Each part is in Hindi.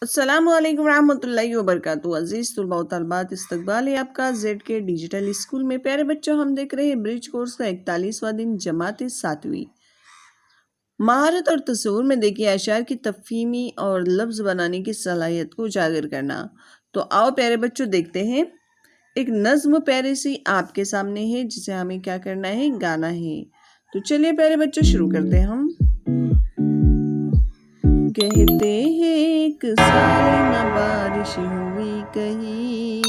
अस्सलामुअलैकुम रहमतुल्लाहि व बरकातुहू। अज़ीज़ तुलबा व तलबात, इस्तकबाल है आपका जेड के डिजिटल स्कूल में। प्यारे बच्चों, हम देख रहे हैं ब्रिज कोर्स का 41वां दिन, जमात 7वीं। महारत और तस्वुर में देखिए अशार की तफ़हीमी और लफ्ज़ बनाने की सलाहियत को उजागर करना। तो आओ प्यारे बच्चों देखते हैं। एक नज़्म प्यारी सी आपके सामने है जिसे हमें क्या करना है, गाना है। तो चलिए प्यारे बच्चों शुरू करते हैं हम। कहते हैं एक साल न बारिश हुई कहीं,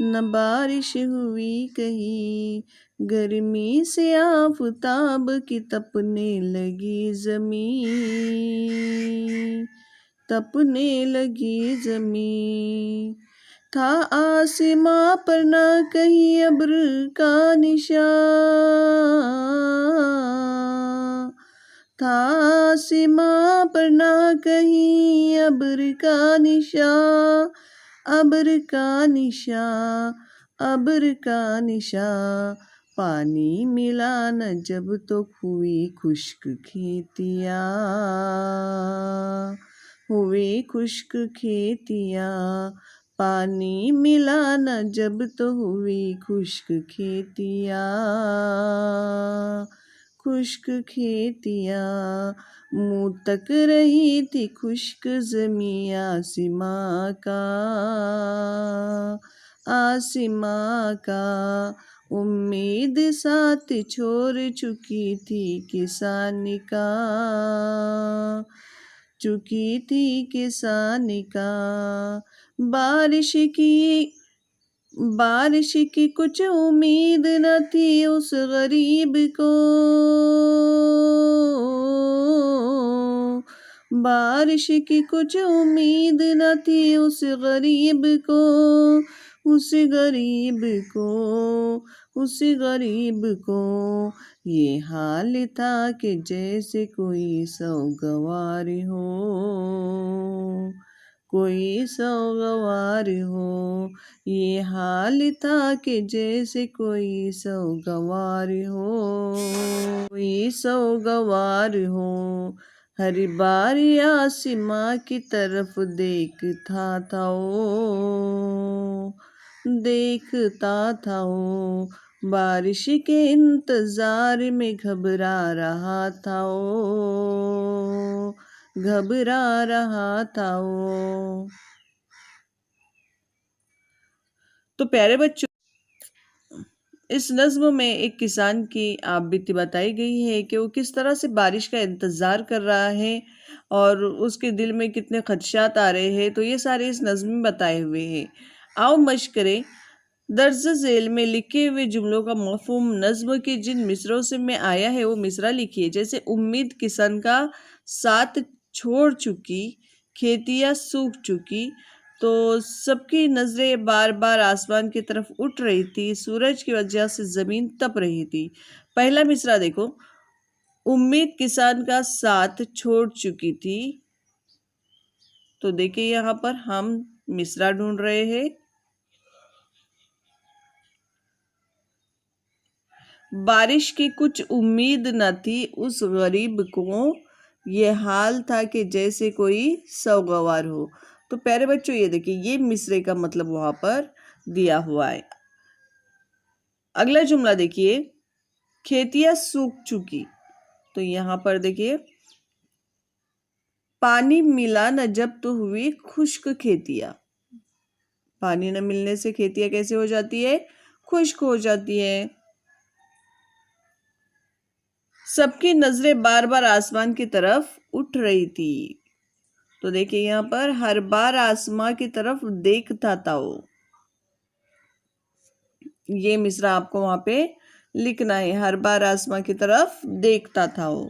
न बारिश हुई कहीं, गर्मी से आफताब की तपने लगी ज़मीं, तपने लगी ज़मीं। था आसमां पर ना कहीं अब्र का निशान, था आसमां पर ना कहीं अब्र का निशान, अब्र का निशान, अब्र का निशान। पानी मिला न जब तो हुई खुश्क खेतियाँ, हुई खुश्क खेतियाँ। पानी मिला न जब तो हुई खुश्क खेतियाँ, खुश्क खेतियाँ। मुँह तक रही थी खुश्क ज़मीं आसमां का, आसमां का। उम्मीद साथ छोड़ चुकी थी किसानी का, चुकी थी किसानी का। बारिश की कुछ उम्मीद न थी उस गरीब को, बारिश की कुछ उम्मीद न थी उस गरीब को, उस गरीब को, उस गरीब को। ये हाल था कि जैसे कोई सौगवार हो, कोई सौगवार हो। ये हाल था कि जैसे कोई सौगवार हो, कोई सौगवार हो। हर बार आसमां की तरफ देखता था ओ, देखता था ओ। बारिश के इंतजार में घबरा रहा था ओ, घबरा रहा था ओ। तो प्यारे बच्चों, इस नज़्म में एक किसान की आप बीती बताई गई है कि वो किस तरह से बारिश का इंतज़ार कर रहा है और उसके दिल में कितने खदशात आ रहे हैं। तो ये सारे इस नज़्म में बताए हुए हैं। आओ मश्क करें। दर्ज झेल में लिखे हुए जुमलों का मफ़हूम नज़्म के जिन मिसरों से में आया है वो मिसरा लिखिए। जैसे उम्मीद किसान का साथ छोड़ चुकी, खेतियाँ सूख चुकी। तो सबकी नज़रें बार बार आसमान की तरफ उठ रही थी, सूरज की वजह से ज़मीन तप रही थी। पहला मिसरा देखो, उम्मीद किसान का साथ छोड़ चुकी थी। तो देखिए यहाँ पर हम मिसरा ढूंढ रहे हैं। बारिश की कुछ उम्मीद न थी उस गरीब को, ये हाल था कि जैसे कोई सौगवार हो। तो प्यारे बच्चों ये देखिए, ये मिसरे का मतलब वहां पर दिया हुआ है। अगला जुमला देखिए, खेतियां सूख चुकी। तो यहाँ पर देखिए, पानी मिला न जब तो हुई खुश्क खेतियां। पानी न मिलने से खेतियां कैसे हो जाती है, खुश्क हो जाती है। सबकी नजरें बार बार आसमान की तरफ उठ रही थी। तो देखिए यहाँ पर हर बार आसमां की तरफ देखता था वो, ये मिसरा आपको वहां पे लिखना है। हर बार आसमां की तरफ देखता था वो।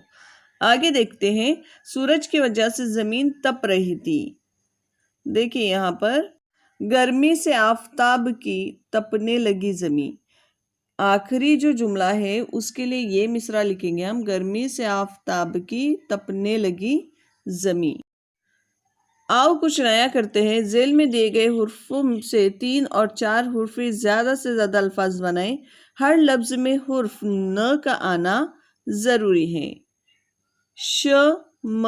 आगे देखते हैं, सूरज की वजह से जमीन तप रही थी। देखिए यहाँ पर गर्मी से आफताब की तपने लगी जमीन। आखिरी जो जुमला है उसके लिए ये मिसरा लिखेंगे हम, गर्मी से आफताब की तपने लगी जमीन। आओ कुछ नया करते हैं। जेल में दिए गए हुर्फों से 3 और 4 हुर्फे ज़्यादा से ज़्यादा अल्फाज बनाएं। हर लफ्ज़ में हुर्फ न का आना ज़रूरी है। श, म,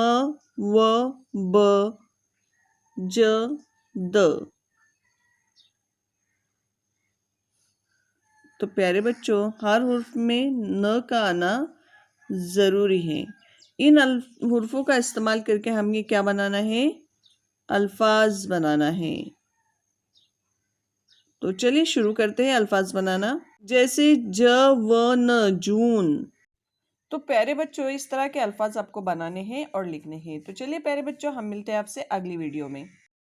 व, ब, ज, द। तो प्यारे बच्चों, हर हुर्फ में न का आना ज़रूरी है। इन हुर्फों का इस्तेमाल करके हमें क्या बनाना है? अल्फाज बनाना है। तो चलिए शुरू करते हैं अल्फाज बनाना। जैसे ज, व, न, जून। तो प्यारे बच्चों, इस तरह के अल्फाज आपको बनाने हैं और लिखने हैं। तो चलिए प्यारे बच्चों, हम मिलते हैं आपसे अगली वीडियो में।